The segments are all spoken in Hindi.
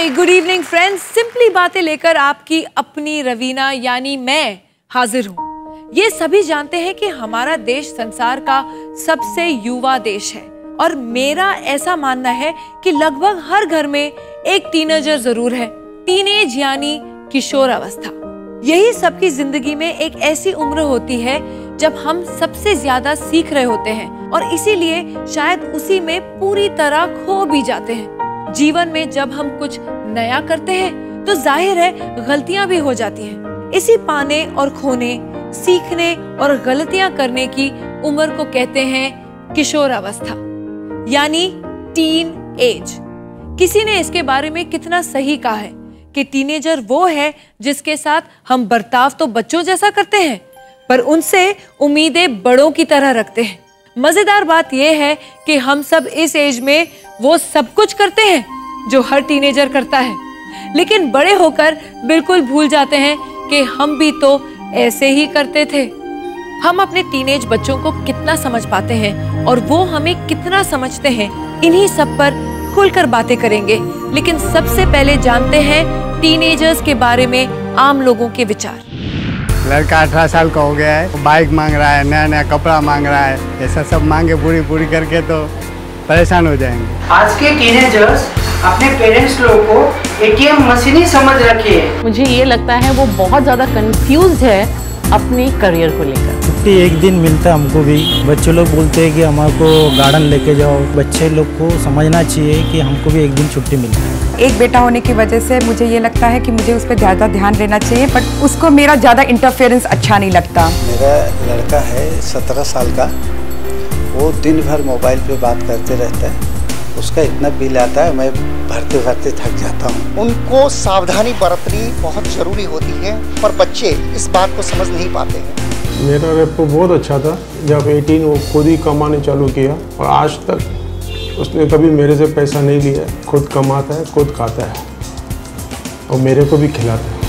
हाय, गुड इवनिंग फ्रेंड्स। सिंपली बातें लेकर आपकी अपनी रवीना यानी मैं हाजिर हूँ। ये सभी जानते हैं कि हमारा देश संसार का सबसे युवा देश है और मेरा ऐसा मानना है कि लगभग हर घर में एक टीनेजर जरूर है। टीनेज यानी किशोर अवस्था। यही सबकी जिंदगी में एक ऐसी उम्र होती है जब हम सबसे ज्यादा सीख रहे होते हैं और इसीलिए शायद उसी में पूरी तरह खो भी जाते हैं। जीवन में जब हम कुछ नया करते हैं तो जाहिर है गलतियां भी हो जाती हैं। इसी पाने और खोने, सीखने और गलतियां करने की उम्र को कहते हैं किशोर अवस्था यानी टीन एज। किसी ने इसके बारे में कितना सही कहा है कि टीनेजर वो है जिसके साथ हम बर्ताव तो बच्चों जैसा करते हैं पर उनसे उम्मीदें बड़ों की तरह रखते हैं। मजेदार बात यह है कि हम सब इस एज में वो सब कुछ करते हैं जो हर टीनेजर करता है, लेकिन बड़े होकर बिल्कुल भूल जाते हैं कि हम भी तो ऐसे ही करते थे। हम अपने टीनेज बच्चों को कितना समझ पाते हैं और वो हमें कितना समझते हैं, इन्हीं सब पर खुलकर बातें करेंगे। लेकिन सबसे पहले जानते हैं टीनेजर्स के बारे में आम लोगों के विचार। लड़का 18 साल का हो गया है, बाइक मांग रहा है, नया नया कपड़ा मांग रहा है, ऐसा सब मांगे पूरी करके तो परेशान हो जाएंगे। आज के टीनेजर्स अपने पेरेंट्स लोगों को एटीएम मशीन ही समझ रखी है। मुझे ये लगता है वो बहुत ज़्यादा कंफ्यूज है अपने करियर को लेकर। छुट्टी एक दिन मिलता है हमको भी। बच्चे लोग बोलते हैं कि हमको गार्डन लेके जाओ। बच्चे लोग को समझना चाहिए कि हमको भी एक दिन छुट्टी मिलती है। एक बेटा होने की वजह से मुझे ये लगता है कि मुझे उस पर ज़्यादा ध्यान देना चाहिए, बट उसको मेरा ज़्यादा इंटरफेरेंस अच्छा नहीं लगता। मेरा लड़का है 17 साल का, वो दिन भर मोबाइल पे बात करते रहता है। उसका इतना बिल आता है, मैं भरते थक जाता हूँ। उनको सावधानी बरतनी बहुत ज़रूरी होती है पर बच्चे इस बात को समझ नहीं पाते हैं। मेरा रेपो बहुत अच्छा था। जब 18 वो खुद ही कमाने चालू किया और आज तक उसने कभी मेरे से पैसा नहीं लिया। खुद कमाता है, खुद खाता है और मेरे को भी खिलाता है।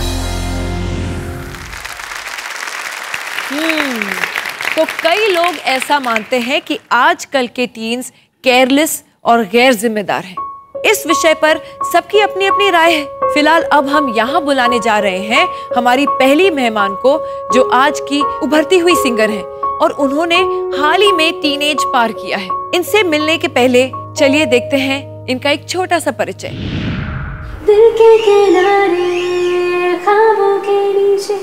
तो कई लोग ऐसा मानते हैं कि आजकल के टीन्स केयरलेस और गैर जिम्मेदार हैं। इस विषय पर सबकी अपनी अपनी राय है। फिलहाल अब हम यहाँ बुलाने जा रहे हैं हमारी पहली मेहमान को, जो आज की उभरती हुई सिंगर है और उन्होंने हाल ही में टीनेज पार किया है। इनसे मिलने के पहले चलिए देखते हैं इनका एक छोटा सा परिचय। दिल के किनारे ख्वाबों के नीचे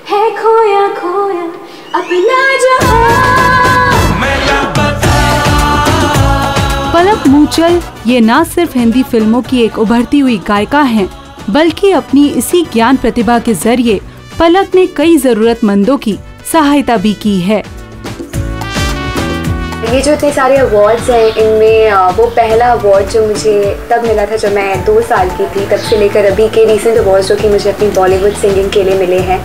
है खोया खोया अपना जहां। पलक मूचल ये न सिर्फ हिंदी फिल्मों की एक उभरती हुई गायिका हैं, बल्कि अपनी इसी ज्ञान प्रतिभा के जरिए पलक ने कई जरूरतमंदों की सहायता भी की है। ये जो इतने सारे अवार्ड्स हैं, इनमें वो पहला अवार्ड जो मुझे तब मिला था जब मैं 2 साल की थी, तब से लेकर अभी के रिसेंट अवार्ड्स जो कि मुझे अपनी बॉलीवुड सिंगिंग के लिए मिले हैं,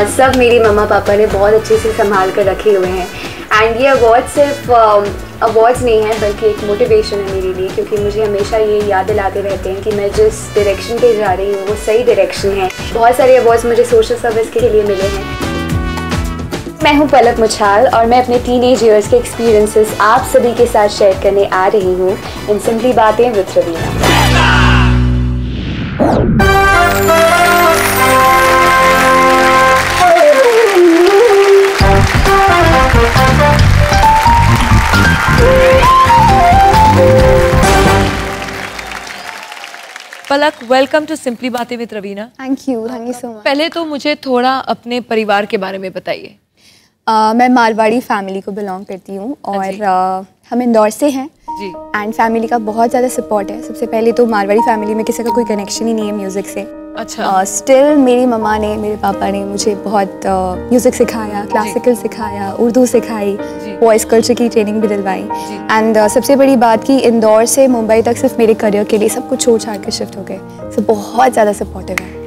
सब मेरी मम्मा पापा ने बहुत अच्छे से संभाल कर रखे हुए हैं। एंड ये अवार्ड सिर्फ अवार्ड्स नहीं है बल्कि एक मोटिवेशन है मेरे लिए, क्योंकि मुझे हमेशा ये याद दिलाते रहते हैं कि मैं जिस डायरेक्शन पे जा रही हूँ वो सही डायरेक्शन है। बहुत सारे अवार्ड्स मुझे सोशल सर्विस के लिए मिले हैं। मैं हूँ पलक मुछाल और मैं अपने टीनेज ईयर्स के एक्सपीरियंसेस आप सभी के साथ शेयर करने आ रही हूँ इन सिंपली बातें with Raveena. Palak, welcome to simply बातें with Raveena. Thank you so much. पहले तो मुझे थोड़ा अपने परिवार के बारे में बताइए। मैं मारवाड़ी फैमिली को बिलोंग करती हूँ और हम इंदौर से हैं जी। एंड फैमिली का बहुत ज़्यादा सपोर्ट है। सबसे पहले तो मारवाड़ी फैमिली में किसी का कोई कनेक्शन ही नहीं है म्यूज़िक से। अच्छा। स्टिल मेरी मम्मा ने, मेरे पापा ने मुझे बहुत म्यूज़िक सिखाया, क्लासिकल सिखाया, उर्दू सिखाई, वॉइस कल्चर की ट्रेनिंग भी दिलवाई। एंड सबसे बड़ी बात कि इंदौर से मुंबई तक सिर्फ मेरे करियर के लिए सब कुछ छोड़ छाड़ के शिफ्ट हो गए। सो बहुत ज़्यादा सपोर्टिव है।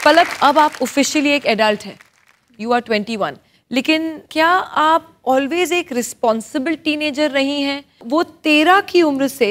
पलक, अब आप ऑफिशियली एक एडल्ट हैं, यू आर 21, लेकिन क्या आप ऑलवेज एक रिस्पॉन्सिबल टीनेजर रही हैं? वो 13 की उम्र से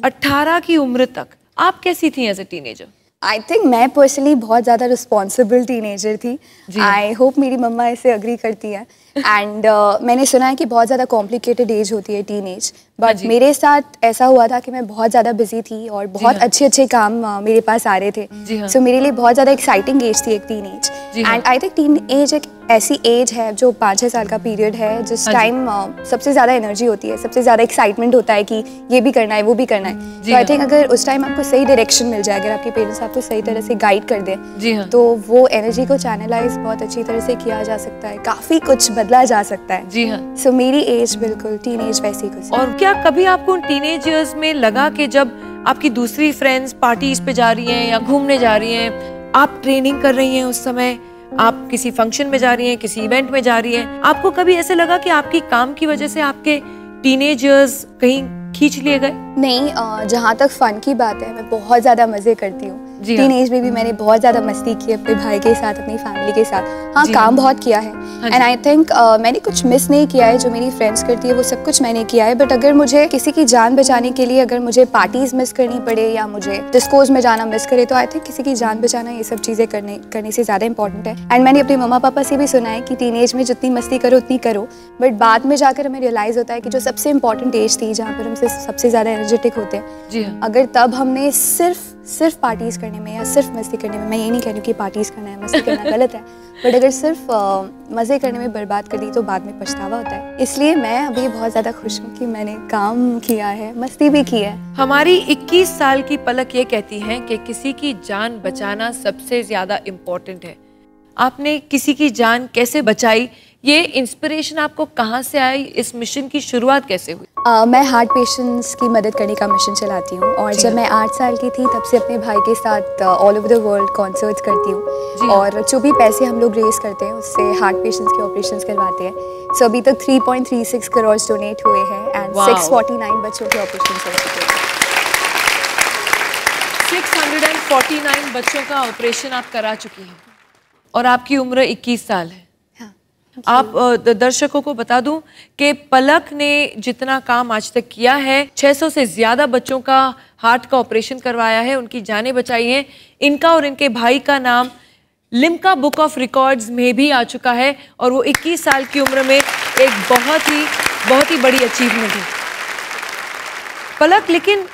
18 की उम्र तक आप कैसी थी as a teenager? I think मैं पर्सनली बहुत ज़्यादा रिस्पॉन्सिबल टीनेजर थी। आई होप मेरी मम्मा इसे अग्री करती है। एंड मैंने सुना है कि बहुत ज़्यादा कॉम्प्लिकेटेड एज होती है टीनेज, बट मेरे साथ ऐसा हुआ था कि मैं बहुत ज़्यादा बिजी थी और बहुत अच्छे काम मेरे पास आ रहे थे। सो मेरे लिए बहुत ज़्यादा एक्साइटिंग एज थी एक teen age. And I think teen age एक ऐसी एज है जो 5-6 साल का पीरियड है जिस टाइम सबसे ज़्यादा एनर्जी होती है, सबसे ज़्यादा एक्साइटमेंट होता है कि ये भी करना है वो भी करना है। तो आई थिंक अगर उस टाइम आपको सही डायरेक्शन मिल जाए, अगर आपके पेरेंट्स आपको सही तरह से गाइड कर दें तो वो एनर्जी को चैनलाइज बहुत अच्छी तरह से किया जा सकता है, काफ़ी कुछ बदला जा सकता है। जी हाँ। सो मेरी एज बिल्कुल टीन एज वैसी कुछ। और क्या कभी आपको उन टीनेज ईयर्स में लगा कि जब आपकी दूसरी फ्रेंड्स पार्टीज पे जा रही हैं या घूमने जा रही हैं, आप ट्रेनिंग कर रही हैं, उस समय आप किसी फंक्शन में जा रही हैं, किसी इवेंट में जा रही हैं, आपको कभी ऐसे लगा कि आपकी काम की वजह से आपके टीनेज ईयर्स कहीं खींच लिए गए? नहीं, जहाँ तक फन की बात है मैं बहुत ज़्यादा मज़े करती हूँ। टीन एज में भी मैंने बहुत ज़्यादा मस्ती की अपने भाई के साथ, अपनी फैमिली के साथ। हाँ, काम बहुत किया है एंड आई थिंक मैंने कुछ मिस नहीं किया है। जो मेरी फ्रेंड्स करती है वो सब कुछ मैंने किया है। बट अगर मुझे किसी की जान बचाने के लिए अगर मुझे पार्टीज मिस करनी पड़े या मुझे डिस्कोज में जाना मिस करे तो आई थिंक किसी की जान बचाना ये सब चीज़ें करने से ज़्यादा इंपॉर्टेंट है। एंड मैंने अपने मम्मा पापा से भी सुना है कि टीन एज में जितनी मस्ती करो उतनी करो, बट बाद में जाकर हमें रियलाइज़ होता है कि जो सबसे इंपॉर्टेंट एज थी जहाँ पर हम सबसे ज़्यादा एनर्जेटिक होते हैं, अगर तब हमने सिर्फ पार्टीज करने में या सिर्फ मस्ती करने में, मैं ये नहीं कह रही हूँ कि पार्टीज करना है मस्ती करना गलत है, बट अगर सिर्फ मज़े करने में बर्बाद कर दी तो बाद में पछतावा होता है। इसलिए मैं अभी बहुत ज़्यादा खुश हूँ कि मैंने काम किया है, मस्ती भी की है। हमारी 21 साल की पलक ये कहती हैं कि किसी की जान बचाना सबसे ज़्यादा इम्पोर्टेंट है। आपने किसी की जान कैसे बचाई? ये इंस्पिरेशन आपको कहाँ से आई? इस मिशन की शुरुआत कैसे हुई? मैं हार्ट पेशेंट्स की मदद करने का मिशन चलाती हूँ और जब मैं 8 साल की थी तब से अपने भाई के साथ all over the world concerts करती हूँ और जो भी पैसे हम लोग रेस करते हैं उससे हार्ट पेशेंट्स के ऑपरेशंस करवाते हैं। सो अभी तक 3.36 करोड़ डोनेट हुए हैं एंड 649 बच्चों के ऑपरेशन हो चुके हैं। 649 बच्चों का ऑपरेशन आप करा चुकी हैं और आपकी उम्र 21 साल है। आप दर्शकों को बता दूं कि पलक ने जितना काम आज तक किया है, 600 से ज़्यादा बच्चों का हार्ट का ऑपरेशन करवाया है, उनकी जानें बचाई हैं। इनका और इनके भाई का नाम लिम्का बुक ऑफ रिकॉर्ड्स में भी आ चुका है और वो 21 साल की उम्र में एक बहुत ही बड़ी अचीवमेंट है। पलक, लेकिन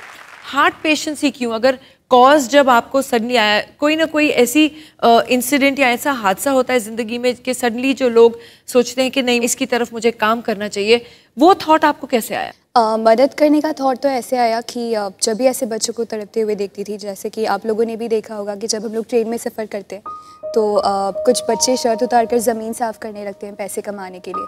हार्ट पेशेंट्स ही क्यों? अगर कॉज जब आपको सडनली आया, कोई ना कोई ऐसी इंसिडेंट या ऐसा हादसा होता है ज़िंदगी में कि सडनली जो लोग सोचते हैं कि नहीं इसकी तरफ मुझे काम करना चाहिए, वो थॉट आपको कैसे आया? मदद करने का थॉट तो ऐसे आया कि जब भी ऐसे बच्चों को तड़पते हुए देखती थी, जैसे कि आप लोगों ने भी देखा होगा कि जब हम लोग ट्रेन में सफ़र करते हैं तो कुछ बच्चे शर्ट उतार कर ज़मीन साफ़ करने लगते हैं पैसे कमाने के लिए,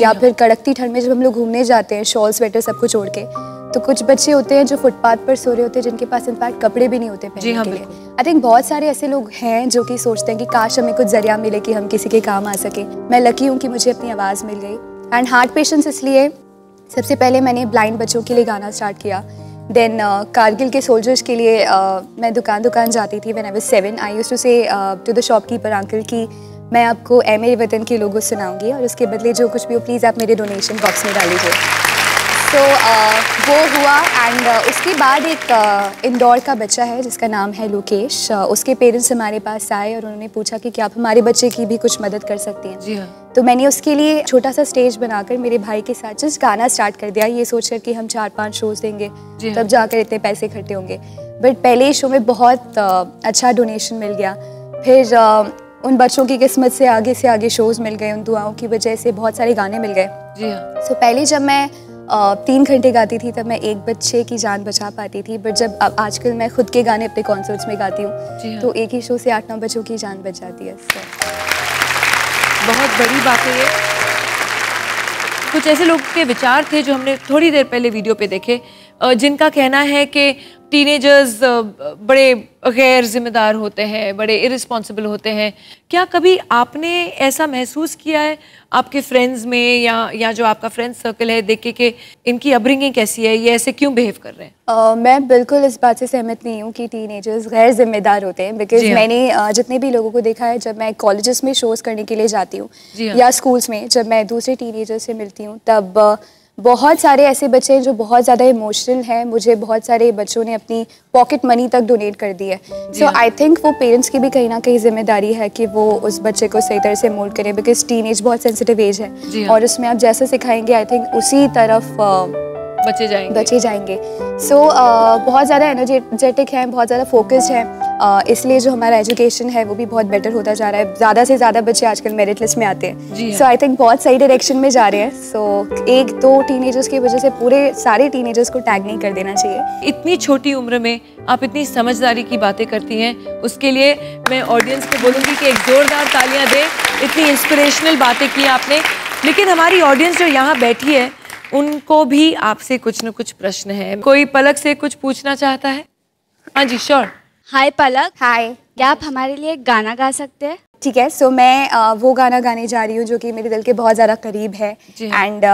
या फिर कड़कती ठंड में जब हम लोग घूमने जाते हैं शॉल स्वेटर सब कुछ ओढ़ के, तो कुछ बच्चे होते हैं जो फुटपाथ पर सो रहे होते हैं जिनके पास इनफैक्ट कपड़े भी नहीं होते पहनने के लिए। आई थिंक बहुत सारे ऐसे लोग हैं जो कि सोचते हैं कि काश हमें कुछ जरिया मिले कि हम किसी के काम आ सके। मैं लकी हूँ कि मुझे अपनी आवाज़ मिल गई। एंड हार्ट पेशेंट्स इसलिए सबसे पहले मैंने ब्लाइंड बच्चों के लिए गाना स्टार्ट किया। देन कारगिल के सोल्जर्स के लिए मैं दुकान जाती थी। When I was 7 I used to say to the shopkeeper uncle कि मैं आपको ए मेरे वतन के लोगों सुनाऊंगी और उसके बदले जो कुछ भी हो प्लीज़ आप मेरे डोनेशन बॉक्स में डाल लीजिए। तो वो हुआ एंड उसके बाद एक इंदौर का बच्चा है जिसका नाम है लोकेश। उसके पेरेंट्स हमारे पास आए और उन्होंने पूछा कि क्या आप हमारे बच्चे की भी कुछ मदद कर सकती हैं। जी हाँ। तो मैंने उसके लिए छोटा सा स्टेज बनाकर मेरे भाई के साथ जस्ट गाना स्टार्ट कर दिया, ये सोचकर कि हम 4-5 शोज़ देंगे तब जाकर इतने पैसे इकट्ठे होंगे। बट पहले शो में बहुत अच्छा डोनेशन मिल गया। फिर उन बच्चों की किस्मत से आगे शोज़ मिल गए, उन दुआओं की वजह से बहुत सारे गाने मिल गए। जी हाँ। सो पहले जब मैं 3 घंटे गाती थी तब मैं एक बच्चे की जान बचा पाती थी, बट जब अब आजकल मैं खुद के गाने अपने कॉन्सर्ट्स में गाती हूँ तो एक ही शो से 8-9 बच्चों की जान बच जाती है। बहुत बड़ी बात है ये। कुछ ऐसे लोग के विचार थे जो हमने थोड़ी देर पहले वीडियो पे देखे, जिनका कहना है कि टीनेजर्स बड़े गैर जिम्मेदार होते हैं, बड़े इरिस्पॉन्सिबल होते हैं। क्या कभी आपने ऐसा महसूस किया है आपके फ्रेंड्स में या जो आपका फ्रेंड्स सर्कल है देख के इनकी अपब्रिंगिंग कैसी है, ये ऐसे क्यों बिहेव कर रहे हैं? मैं बिल्कुल इस बात से सहमत नहीं हूँ कि टीनेजर्स गैर जिम्मेदार होते हैं, बिकॉज मैंने जितने भी लोगों को देखा है जब मैं कॉलेजेस में शोज़ करने के लिए जाती हूँ या स्कूल्स में जब मैं दूसरे टीनेजर्स से मिलती हूँ तब बहुत सारे ऐसे बच्चे हैं जो बहुत ज़्यादा इमोशनल हैं। मुझे बहुत सारे बच्चों ने अपनी पॉकेट मनी तक डोनेट कर दी है। सो आई थिंक वो पेरेंट्स की भी कहीं ना कहीं जिम्मेदारी है कि वो उस बच्चे को सही तरह से मोल्ड करें, बिकॉज टीन एज बहुत सेंसिटिव एज है और उसमें आप जैसा सिखाएंगे आई थिंक उसी तरफ बचे जाएंगे। सो बहुत ज़्यादा एनर्जेटिक हैं, बहुत ज़्यादा फोकस्ड हैं, इसलिए जो हमारा एजुकेशन है वो भी बहुत बेटर होता जा रहा है। ज़्यादा से ज़्यादा बच्चे आजकल मेरिट लिस्ट में आते हैं। सो आई थिंक बहुत सही डायरेक्शन में जा रहे हैं। सो एक दो टीनेजर्स की वजह से पूरे सारे टीनेजर्स को टैग नहीं कर देना चाहिए। इतनी छोटी उम्र में आप इतनी समझदारी की बातें करती हैं, उसके लिए मैं ऑडियंस को बोलूँगी कि एक जोरदार तालियां दें। इतनी इंस्पिरेशनल बातें की आपने। लेकिन हमारी ऑडियंस जो यहाँ बैठी है उनको भी आपसे कुछ न कुछ प्रश्न है। कोई पलक से कुछ पूछना चाहता है? हाँ जी, श्योर। हाय पलक। हाय, क्या आप हमारे लिए एक गाना गा सकते हैं? ठीक है। सो मैं वो गाना गाने जा रही हूँ जो कि मेरे दिल के बहुत ज़्यादा करीब है एंड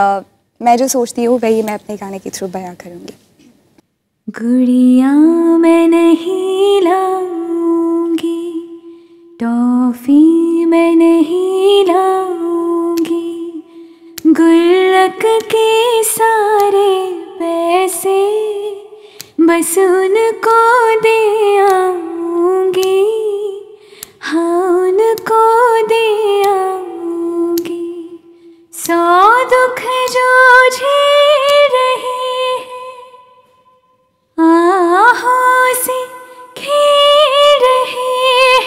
मैं जो सोचती हूँ वही मैं अपने गाने के थ्रू बयां करूँगी। गुड़िया मैं नहीं लाऊंगी, टॉफी मैं नहीं लाऊंगी, गुल्लक के सारे पैसे बस उनको दे आऊंगी, हाँ उनको दे आऊंगी। 100 दुख जो झेल रहे आहों से खेल रहे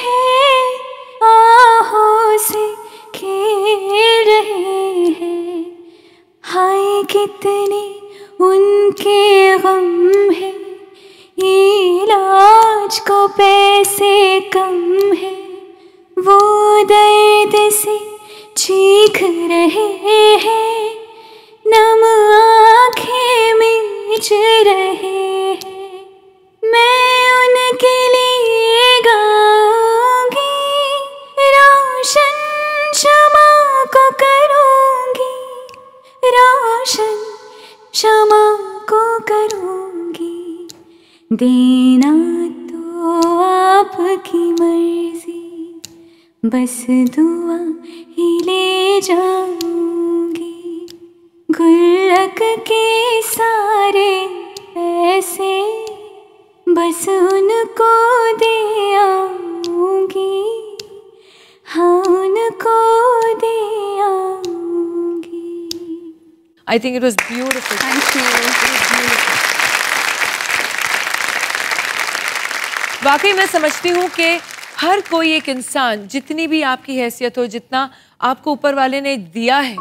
हैं, आहों से खेल रहे हैं। हाय कितने उनके गम है, इलाज को पैसे कम है, वो दर्द से चीख रहे हैं, नम आँखें मीच रहे हैं। मैं उनके लिए गाऊंगी, रोशन शमा को करूंगी, रोशन शमा को करूंगी। देना तो आपकी मर्जी, बस दुआ ही ले जाऊंगी, गुल्लक के सारे पैसे बस उनको दे आऊंगी, हाँ उनको दे आऊंगी। I think it was beautiful. Thank you. It was beautiful. वाकई मैं समझती हूँ कि हर कोई एक इंसान जितनी भी आपकी हैसियत हो, जितना आपको ऊपर वाले ने दिया है,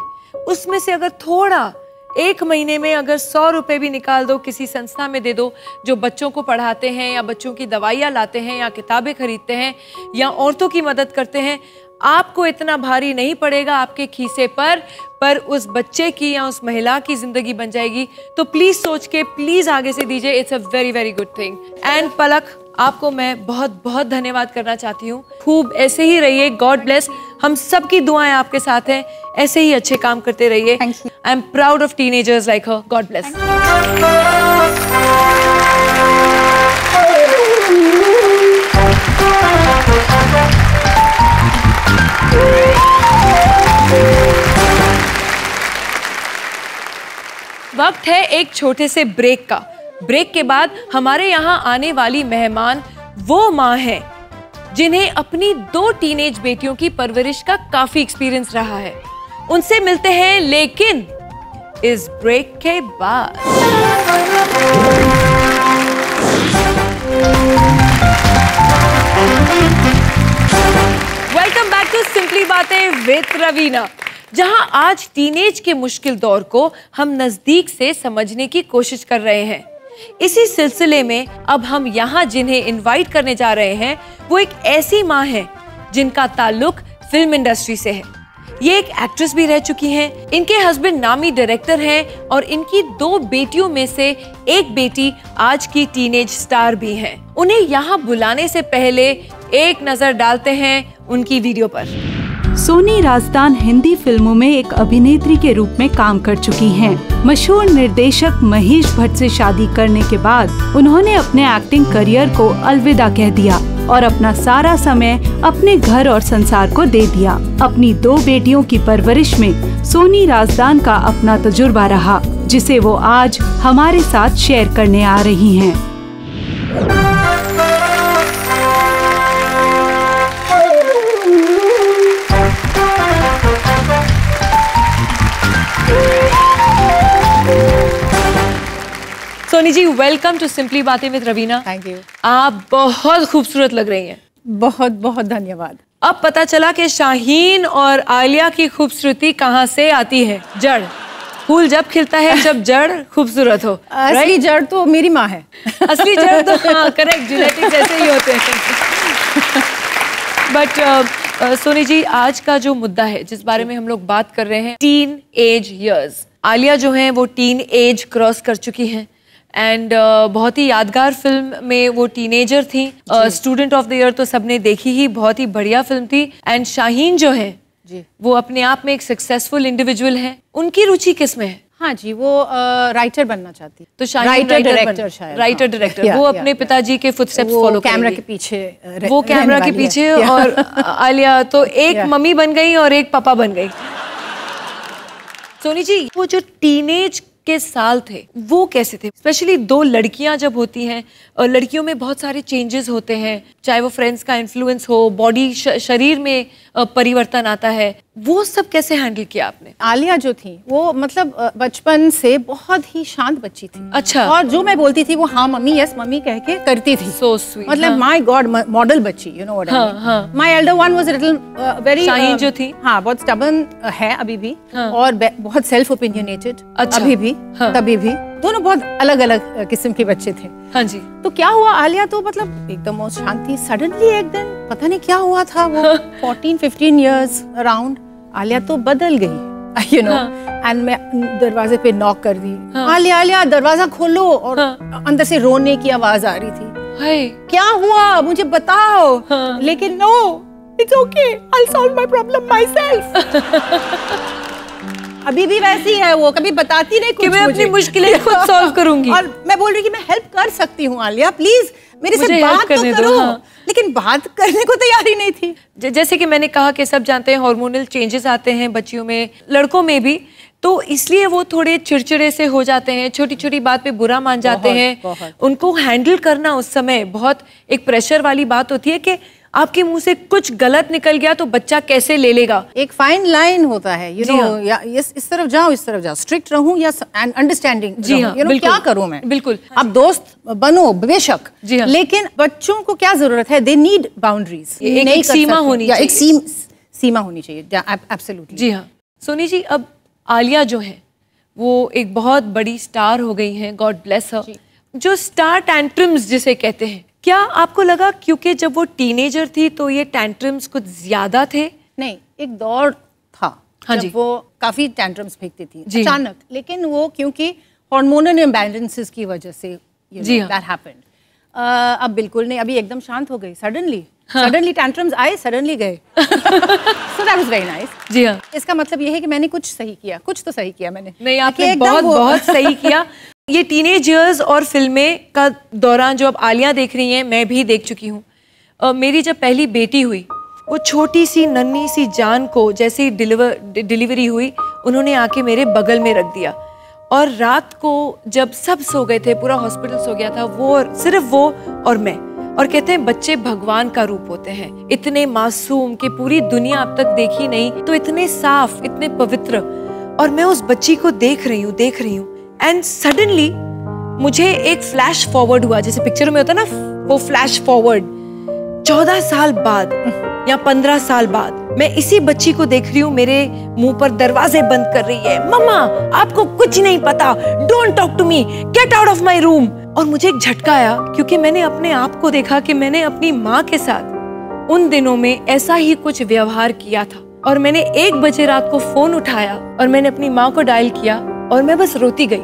उसमें से अगर थोड़ा एक महीने में अगर 100 रुपए भी निकाल दो, किसी संस्था में दे दो जो बच्चों को पढ़ाते हैं या बच्चों की दवाइयाँ लाते हैं या किताबें खरीदते हैं या औरतों की मदद करते हैं, आपको इतना भारी नहीं पड़ेगा आपके खीसे पर उस बच्चे की या उस महिला की जिंदगी बन जाएगी। तो प्लीज सोच के प्लीज आगे से दीजिए। It's a very very good thing. And Palak, आपको मैं बहुत बहुत धन्यवाद करना चाहती हूँ। खूब ऐसे ही रहिए। God bless. हम सबकी दुआएं आपके साथ हैं। ऐसे ही अच्छे काम करते रहिए। I am proud of teenagers like her. God bless. वक्त है एक छोटे से ब्रेक का। ब्रेक के बाद हमारे यहाँ आने वाली मेहमान वो माँ हैं जिन्हें अपनी 2 टीनेज बेटियों की परवरिश का काफी एक्सपीरियंस रहा है। उनसे मिलते हैं लेकिन इस ब्रेक के बाद। वेलकम बैक टू सिंपली बातें विद रवीना, जहां आज टीनेज के मुश्किल दौर को हम नजदीक से समझने की कोशिश कर रहे हैं। इसी सिलसिले में अब हम यहाँ जिन्हें इनवाइट करने जा रहे हैं वो एक ऐसी माँ है जिनका ताल्लुक फिल्म इंडस्ट्री से है। ये एक एक्ट्रेस भी रह चुकी हैं। इनके हस्बैंड नामी डायरेक्टर हैं और इनकी 2 बेटियों में से एक बेटी आज की टीनेज स्टार भी हैं। उन्हें यहाँ बुलाने से पहले एक नजर डालते हैं उनकी वीडियो पर। सोनी राजदान हिंदी फिल्मों में एक अभिनेत्री के रूप में काम कर चुकी हैं। मशहूर निर्देशक महेश भट्ट से शादी करने के बाद उन्होंने अपने एक्टिंग करियर को अलविदा कह दिया। और अपना सारा समय अपने घर और संसार को दे दिया। अपनी 2 बेटियों की परवरिश में सोनी राजदान का अपना तजुर्बा रहा, जिसे वो आज हमारे साथ शेयर करने आ रही हैं। Soni ji, welcome to simply बातें विद रवीना। Thank you. आप बहुत खूबसूरत लग रही हैं। बहुत बहुत धन्यवाद। अब पता चला कि शाहीन और आलिया की खूबसूरती कहाँ से आती है। जड़, फूल जब खिलता है जब जड़ खूबसूरत हो। असली जड़ तो मेरी माँ है। असली जड़ तो हाँ करेक्ट, जेनेटिक्स ऐसे ही होते हैं। बट सोनी जी, आज का जो मुद्दा है जिस बारे में हम लोग बात कर रहे हैं, टीन एज ईयर्स। आलिया जो है वो टीन एज क्रॉस कर चुकी हैं एंड बहुत ही यादगार फिल्म में वो टीनेजर थी। स्टूडेंट ऑफ द ईयर तो सबने देखी ही, बहुत ही बढ़िया फिल्म थी। एंड शाहीन जो है वो अपने आप में एक सक्सेसफुल इंडिविजुअल है। उनकी रुचि किस में है? हाँ जी, वो राइटर बनना चाहती है। तो शाहीन राइटर डायरेक्टर वो अपने पिताजी के फुटस्टेप्स फॉलो कैमरा के पीछे, वो कैमरा के पीछे और आलिया तो एक मम्मी बन गई और एक पापा बन गई। सोनी जी, वो जो टीनेज के साल थे वो कैसे थे? स्पेशली 2 लड़कियां जब होती हैं और लड़कियों में बहुत सारे चेंजेस होते हैं, चाहे वो फ्रेंड्स का इन्फ्लुएंस हो, बॉडी शरीर में परिवर्तन आता है, वो सब कैसे हैंडल किया आपने? आलिया जो थी वो मतलब बचपन से बहुत ही शांत बच्ची थी। अच्छा। और जो मैं बोलती थी वो हाँ मम्मी यस मम्मी कह के करती थी। So sweet. मतलब माय गॉड, मॉडल बच्ची, you know what I mean. My Elder one was little very, Shaheen जो थी हाँ बहुत स्टबर्न है अभी भी, और बहुत सेल्फ ओपिनियनेटेड। अच्छा। अभी भी तभी भी दोनों बहुत अलग अलग किस्म के बच्चे थे। हाँ जी। तो क्या हुआ, आलिया तो मतलब एकदम बहुत शांत थी। सडनली एक दिन पता नहीं क्या हुआ था, वो 14-15 इयर्स अराउंड आलिया तो बदल गई, यू नो। एंड मैं दरवाजे पे नॉक कर दी, आलिया आलिया दरवाजा खोलो, और अंदर से रोने की आवाज आ रही थी। क्या हुआ मुझे बताओ। लेकिन no, it's okay, I will solve my problem myself. अभी भी वैसी है वो, कभी बताती नहीं कुछ, मैं अपनी मुश्किलें खुद सॉल्व करूंगी। और मैं बोल रही कि मैं हेल्प कर सकती हूँ आलिया, प्लीज मेरे से बात तो करो। लेकिन बात करने को तैयार ही नहीं थी। जैसे कि मैंने कहा कि सब जानते हैं हार्मोनल चेंजेस आते हैं बच्चियों में, लड़कों में भी, तो इसलिए वो थोड़े चिड़चिड़े से हो जाते हैं, छोटी छोटी बात पे बुरा मान जाते हैं। उनको हैंडल करना उस समय बहुत एक प्रेशर वाली बात होती है कि आपके मुंह से कुछ गलत निकल गया तो बच्चा कैसे ले लेगा। एक फाइन लाइन होता है, यू नो, या इस तरफ जाओ इस तरफ जाओ, स्ट्रिक्ट रहूं या अंडरस्टैंडिंग। जी हाँ, यू नो, क्या करूं मैं? बिल्कुल। आप दोस्त बनो बेशक, जी हाँ। लेकिन बच्चों को क्या जरूरत है, दे नीड बाउंड्रीज। एक सीमा होनी चाहिए, एक सीमा होनी चाहिए। एब्सोल्युटली। जी हाँ। सोनी जी, अब आलिया जो है वो एक बहुत बड़ी स्टार हो गई हैं, गॉड ब्लेस हर। जो स्टार टैंट्रम्स जिसे कहते हैं, क्या आपको लगा क्योंकि जब वो टीनेजर थी तो ये टैंट्रम्स कुछ ज्यादा थे? नहीं, एक दौर था हाँ जब जी। वो काफी टैंट्रम्स फेंकती थी अचानक, लेकिन वो क्योंकि हार्मोनल इम्बैलेंसेस की वजह से दैट हैपेंड। अब बिल्कुल नहीं, अभी एकदम शांत हो गई सडनली। सडनली टैंट्रम्स आए, सडनली गए। So that was very nice. जी हाँ। इसका मतलब ये है कि मैंने कुछ सही किया, कुछ तो सही किया मैंने। नहीं, आपने बहुत सही किया। ये टीनेज इयर्स और फिल्में का दौरान जो अब आलिया देख रही हैं, मैं भी देख चुकी हूँ। मेरी जब पहली बेटी हुई, वो छोटी सी नन्ही सी जान को जैसे ही डिलीवरी हुई, उन्होंने आके मेरे बगल में रख दिया। और रात को जब सब सो गए थे, पूरा हॉस्पिटल सो गया था, वो सिर्फ वो और मैं। और कहते हैं बच्चे भगवान का रूप होते हैं, इतने मासूम कि पूरी दुनिया अब तक देखी नहीं, तो इतने साफ, इतने पवित्र। और मैं उस बच्ची को देख रही हूँ एंड सडनली मुझे एक फ्लैश फॉरवर्ड हुआ, जैसे पिक्चर में होता है ना वो फ्लैश फॉरवर्ड। 14 साल बाद या 15 साल बाद मैं इसी बच्ची को देख रही हूँ, मेरे मुंह पर दरवाजे बंद कर रही है, मम्मा आपको कुछ नहीं पता, don't talk to me, get out of my room. और मुझे एक झटका आया क्योंकि मैंने अपने आप को देखा कि मैंने अपनी माँ के साथ उन दिनों में ऐसा ही कुछ व्यवहार किया था। और मैंने 1 बजे रात को फोन उठाया और मैंने अपनी माँ को डायल किया और मैं बस रोती गई।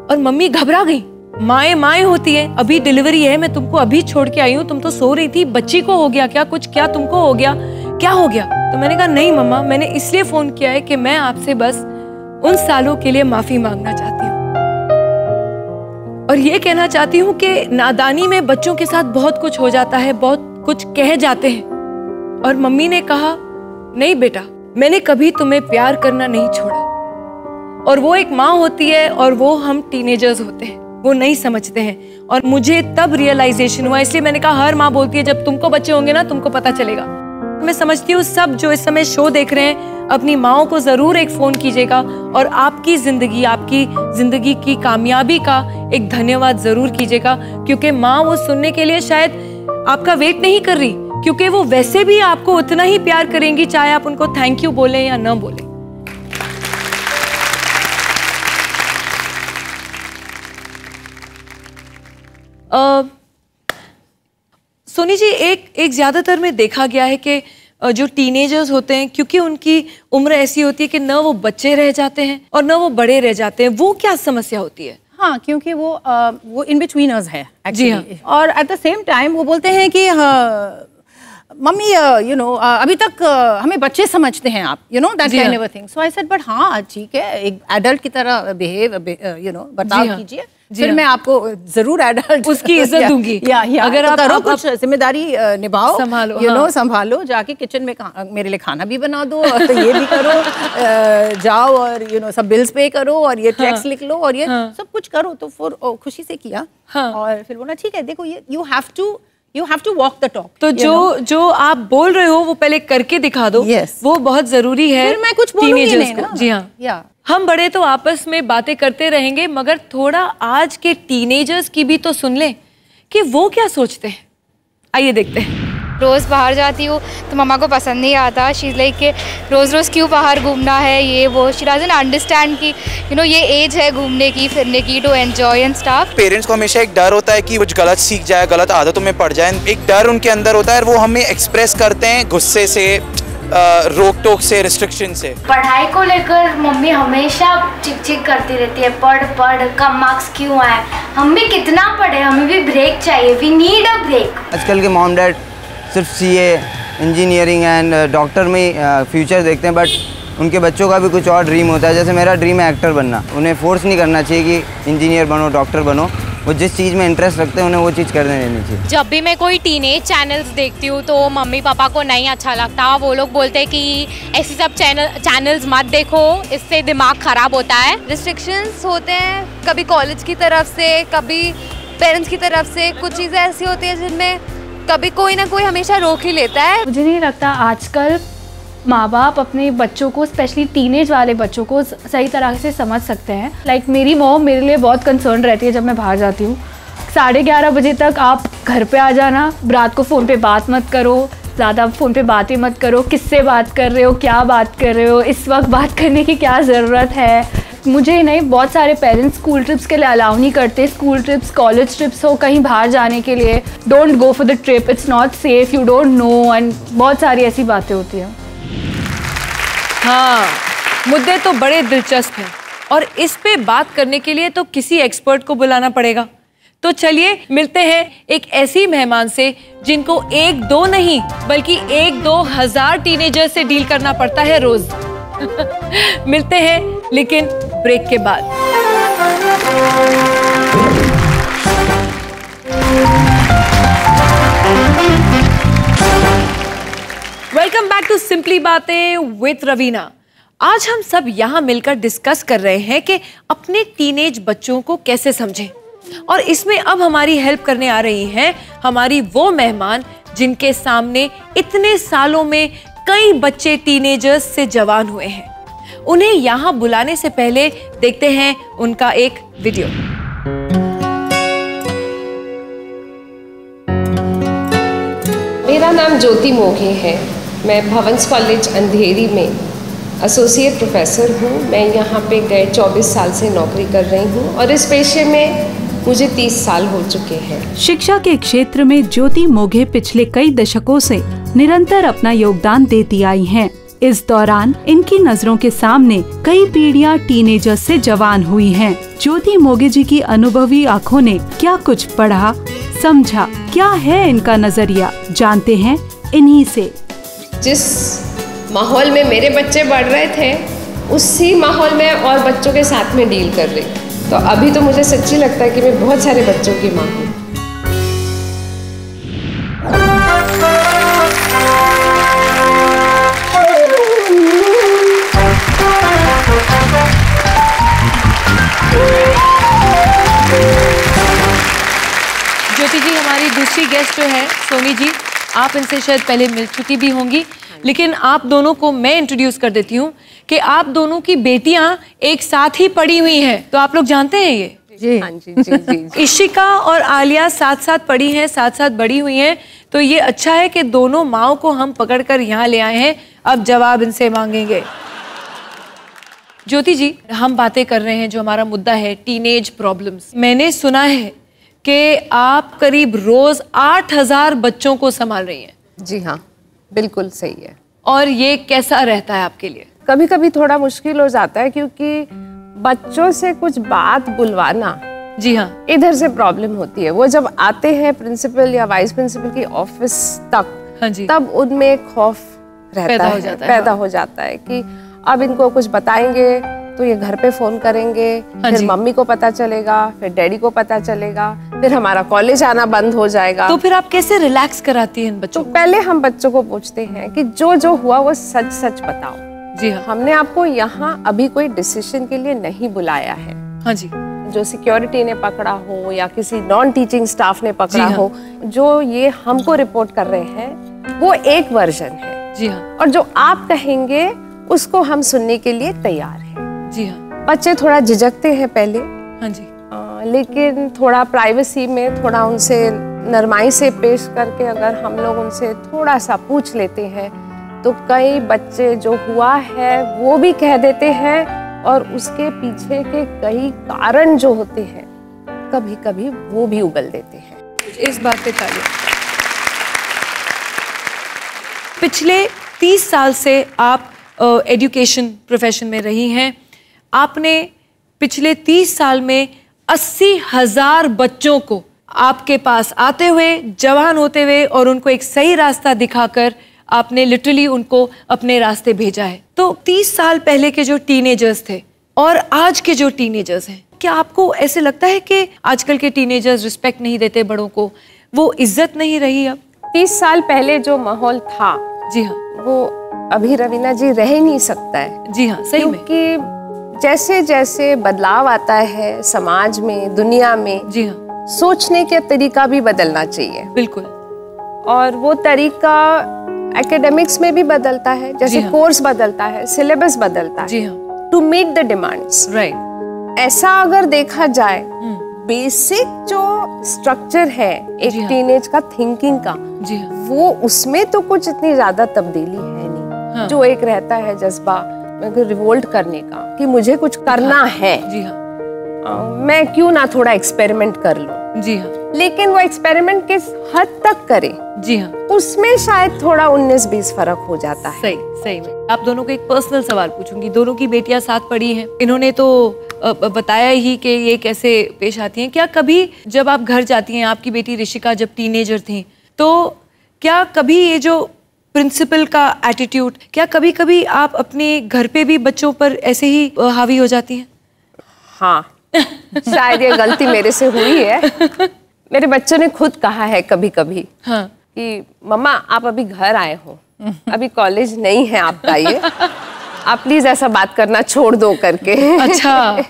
और मम्मी घबरा गई, माएँ होती है, अभी डिलीवरी है, मैं तुमको अभी छोड़ के आई हूँ, तुम तो सो रही थी, बच्ची को हो गया क्या कुछ, क्या तुमको हो गया, क्या हो गया? तो मैंने कहा नहीं मम्मा, मैंने इसलिए फोन किया है कि मैं आपसे बस उन सालों के लिए माफी मांगना चाहती हूँ और ये कहना चाहती हूँ कि नादानी में बच्चों के साथ बहुत कुछ हो जाता है, बहुत कुछ कह जाते हैं। और मम्मी ने कहा, नहीं बेटा, मैंने कभी तुम्हें प्यार करना नहीं छोड़ा। और वो एक माँ होती है और वो हम टीनेजर्स होते हैं, वो नहीं समझते हैं। और मुझे तब रियलाइजेशन हुआ, इसलिए मैंने कहा हर माँ बोलती है जब तुमको बच्चे होंगे ना तुमको पता चलेगा। मैं समझती हूँ सब जो इस समय शो देख रहे हैं अपनी माँओं को जरूर एक फोन कीजिएगा और आपकी जिंदगी की कामयाबी का एक धन्यवाद जरूर कीजिएगा, क्योंकि माँ वो सुनने के लिए शायद आपका वेट नहीं कर रही, क्योंकि वो वैसे भी आपको उतना ही प्यार करेंगी चाहे आप उनको थैंक यू बोले या न बोले। सोनी जी, एक ज्यादातर में देखा गया है कि जो टीनेजर्स होते हैं, क्योंकि उनकी उम्र ऐसी होती है कि न वो बच्चे रह जाते हैं और न वो बड़े रह जाते हैं, वो क्या समस्या होती है? हाँ, क्योंकि वो इन बिटवीनर्स है जी हाँ। और एट द सेम टाइम वो बोलते हैं कि मम्मी अभी तक हमें बच्चे समझते हैं आप, that kind of thing. So I said but हाँ ठीक है, एक एडल्ट की तरह बर्ताव कीजिए, फिर मैं आपको जरूर एडल्ट उसकी इज्जत दूंगी। अगर आप करो कुछ जिम्मेदारी निभाओ, संभालो, जाके किचन में मेरे लिए खाना भी बना दो, तो ये भी करो, जाओ और सब बिल्स पे करो और ये चेक्स लिख लो और ये सब कुछ करो। तो फिर खुशी से किया और फिर बोला ठीक है, देखो ये you have to walk the talk. तो जो आप बोल रहे हो वो पहले करके दिखा दो। वो बहुत जरूरी है। फिर मैं कुछ बोलूंगी नहीं ना। जी हाँ, हम बड़े तो आपस में बातें करते रहेंगे, मगर थोड़ा आज के टीनेजर्स की भी तो सुन लें कि वो क्या सोचते हैं। आइए देखते हैं। रोज़ बाहर जाती हूँ तो मम्मा को पसंद नहीं आता। शी इज़ लाइक कि रोज़ रोज़ क्यों बाहर घूमना है, ये वो। शी डजंट अंडरस्टैंड कि ये एज है घूमने की, फिरने की, to enjoy and stuff. Parents को हमेशा एक डर होता है कि कुछ गलत सीख जाए, गलत आदतों में पड़ जाए। एक डर उनके अंदर होता है और वो हमें एक्सप्रेस करते हैं गुस्से से, रोक टोक से, रिस्ट्रिक्शन से। पढ़ाई को लेकर मम्मी हमेशा चिक करती रहती है, पढ़ कम मार्क्स क्यों आए। हम भी कितना पढ़े, हमें भी ब्रेक चाहिए, वी नीड अ ब्रेक। आजकल के मॉम डैड सिर्फ सीए, इंजीनियरिंग एंड डॉक्टर में फ्यूचर देखते हैं, बट उनके बच्चों का भी कुछ और ड्रीम होता है। जैसे मेरा ड्रीम है एक्टर बनना। उन्हें फोर्स नहीं करना चाहिए कि इंजीनियर बनो, डॉक्टर बनो। वो जिस चीज़ में इंटरेस्ट रखते हैं उन्हें वो चीज़ करने देनी चाहिए। जब भी मैं कोई टीनेज चैनल्स देखती हूँ तो मम्मी पापा को नहीं अच्छा लगता। वो लोग बोलते हैं कि ऐसे सब चैनल्स मत देखो, इससे दिमाग ख़राब होता है। रिस्ट्रिक्शंस होते हैं, कभी कॉलेज की तरफ से, कभी पेरेंट्स की तरफ से। कुछ चीज़ें ऐसी होती हैं जिनमें कभी कोई ना कोई हमेशा रोक ही लेता है। मुझे नहीं लगता आजकल माँ बाप अपने बच्चों को, स्पेशली टीनेज वाले बच्चों को सही तरह से समझ सकते हैं। लाइक मेरी मॉम मेरे लिए बहुत कंसर्न रहती है जब मैं बाहर जाती हूँ। 11:30 बजे तक आप घर पे आ जाना, रात को फ़ोन पे बात मत करो, ज़्यादा फ़ोन पे बातें मत करो। किससे बात कर रहे हो, क्या बात कर रहे हो, इस वक्त बात करने की क्या ज़रूरत है। मुझे नहीं, बहुत सारे पेरेंट्स स्कूल ट्रिप्स के लिए अलाउ नहीं करते। स्कूल ट्रिप्स, कॉलेज ट्रिप्स हो, कहीं बाहर जाने के लिए, don't go for the trip, it's not safe, you don't know, and बहुत सारी ऐसी बातें होती हैं। हाँ, मुद्दे तो बड़े दिलचस्प हैं और इस पे बात करने के लिए तो किसी एक्सपर्ट को बुलाना पड़ेगा। तो चलिए मिलते हैं एक ऐसी मेहमान से जिनको 1-2 नहीं बल्कि 1-2 हज़ार टीनेजर से डील करना पड़ता है रोज। मिलते हैं लेकिन ब्रेक के बाद। वेलकम बैक टू सिंपली बातें विद रवीना। आज हम सब यहाँ मिलकर डिस्कस कर रहे हैं कि अपने टीनेज बच्चों को कैसे समझें, और इसमें अब हमारी हेल्प करने आ रही हैं हमारी वो मेहमान जिनके सामने इतने सालों में कई बच्चे टीनेजर्स से जवान हुए हैं। उन्हें यहाँ बुलाने से पहले देखते हैं उनका एक वीडियो। मेरा नाम ज्योति मोघे है। मैं भवंस कॉलेज अंधेरी में एसोसिएट प्रोफेसर हूँ। मैं यहाँ पे गए 24 साल से नौकरी कर रही हूँ और इस पेशे में मुझे 30 साल हो चुके हैं। शिक्षा के क्षेत्र में ज्योति मोघे पिछले कई दशकों से निरंतर अपना योगदान देती आई हैं। इस दौरान इनकी नजरों के सामने कई पीढ़ियां टीनेजर्स से जवान हुई हैं। ज्योति मोघे जी की अनुभवी आंखों ने क्या कुछ पढ़ा, समझा, क्या है इनका नजरिया, जानते हैं इन्हीं से। जिस माहौल में मेरे बच्चे बढ़ रहे थे उसी माहौल में और बच्चों के साथ में डील कर रही, तो अभी तो मुझे सच्ची लगता है कि मैं बहुत सारे बच्चों की माँ हूँ। गेस्ट जो है सोनी जी, आप इनसे शायद पहले मिल चुकी भी होंगी, लेकिन आप दोनों को मैं इंट्रोड्यूस कर देती हूँ कि आप दोनों की बेटियां एक साथ ही पढ़ी हुई हैं। तो आप लोग जानते हैं ये? जी हाँ जी। इशिका और आलिया साथ साथ पढ़ी हैं, साथ साथ बड़ी हुई हैं। तो ये अच्छा है कि दोनों माओं को हम पकड़कर यहाँ ले आए हैं। अब जवाब इनसे मांगेंगे। ज्योति जी, हम बातें कर रहे हैं, जो हमारा मुद्दा है टीनेज प्रॉब्लम्स। मैंने सुना है कि आप करीब रोज 8000 बच्चों को संभाल रही हैं। जी हाँ, बिल्कुल सही है। और ये कैसा रहता है आपके लिए? कभी कभी थोड़ा मुश्किल हो जाता है, क्योंकि बच्चों से कुछ बात बुलवाना, जी हाँ, इधर से प्रॉब्लम होती है। वो जब आते हैं प्रिंसिपल या वाइस प्रिंसिपल की ऑफिस तक, हाँ जी, तब उनमें खौफ पैदा हो जाता है कि अब इनको कुछ बताएंगे तो ये घर पे फोन करेंगे, फिर मम्मी को पता चलेगा, फिर डैडी को पता चलेगा, फिर हमारा कॉलेज आना बंद हो जाएगा। तो फिर आप कैसे रिलैक्स कराती हैं इन बच्चों? तो पहले हम बच्चों को पूछते हैं कि जो जो हुआ वो सच सच बताओ। जी हाँ, हमने आपको यहाँ अभी कोई डिसीजन के लिए नहीं बुलाया है। हाँ जी, जो सिक्योरिटी ने पकड़ा हो या किसी नॉन टीचिंग स्टाफ ने पकड़ा हो, जो ये हमको रिपोर्ट कर रहे हैं वो एक वर्जन है। जी हाँ, और जो आप कहेंगे उसको हम सुनने के लिए तैयार हैं। जी हाँ, बच्चे थोड़ा झिझकते हैं पहले, हाँ जी, लेकिन थोड़ा प्राइवेसी में थोड़ा उनसे नरमाई से पेश करके अगर हम लोग उनसे थोड़ा सा पूछ लेते हैं तो कई बच्चे जो हुआ है वो भी कह देते हैं, और उसके पीछे के कई कारण जो होते हैं कभी कभी वो भी उगल देते हैं। इस बात पे तालियां। पिछले 30 साल से आप एजुकेशन प्रोफेशन में रही हैं। आपने पिछले 30 साल में 80,000 बच्चों को आपके पास आते हुए, जवान होते हुए और उनको एक सही रास्ता दिखाकर आपने लिटरली उनको अपने रास्ते भेजा है। तो 30 साल पहले के जो टीनेजर्स थे और आज के जो टीनेजर्स हैं, क्या आपको ऐसे लगता है कि आजकल के टीनेजर्स रिस्पेक्ट नहीं देते बड़ों को, वो इज्जत नहीं रही अब? 30 साल पहले जो माहौल था, जी हाँ, वो अभी रवीना जी रह नहीं सकता है। जी हाँ, सही में, क्योंकि जैसे जैसे बदलाव आता है समाज में, दुनिया में, जी हाँ, सोचने का तरीका भी बदलना चाहिए। बिल्कुल। और वो तरीका एकेडमिक्स में भी बदलता है, जैसे कोर्स बदलता है, सिलेबस बदलता है, जी हाँ, to meet the demands. Right. ऐसा अगर देखा जाए, बेसिक जो स्ट्रक्चर है एक टीनेज का थिंकिंग का, जी हाँ, वो उसमें तो कुछ इतनी ज्यादा तब्दीली है नहीं। हाँ, जो एक रहता है जज्बा रिवोल्ट करने का कि मुझे कुछ करना है, जी हाँ, मैं क्यों ना थोड़ा एक्सपेरिमेंट कर लूं। जी हाँ, लेकिन वो एक्सपेरिमेंट किस हद तक करे, जी हाँ, उसमें शायद थोड़ा 19-20 फर्क हो जाता है। सही में। आप दोनों को एक पर्सनल सवाल पूछूंगी। दोनों की बेटियां साथ पढ़ी हैं, इन्होंने तो बताया ही कि ये कैसे पेश आती हैं। क्या कभी जब आप घर जाती हैं, आपकी बेटी ऋषिका जब टीनेजर थी, तो क्या कभी ये जो प्रिंसिपल का एटीट्यूड, क्या कभी कभी आप अपने घर पे भी बच्चों पर ऐसे ही हावी हो जाती हैं? हाँ, शायद ये गलती मेरे से हुई है। मेरे बच्चों ने खुद कहा है कभी कभी, हाँ, कि मम्मा आप अभी घर आए हो, अभी कॉलेज नहीं है आपका, ये आप प्लीज ऐसा बात करना छोड़ दो करके। अच्छा,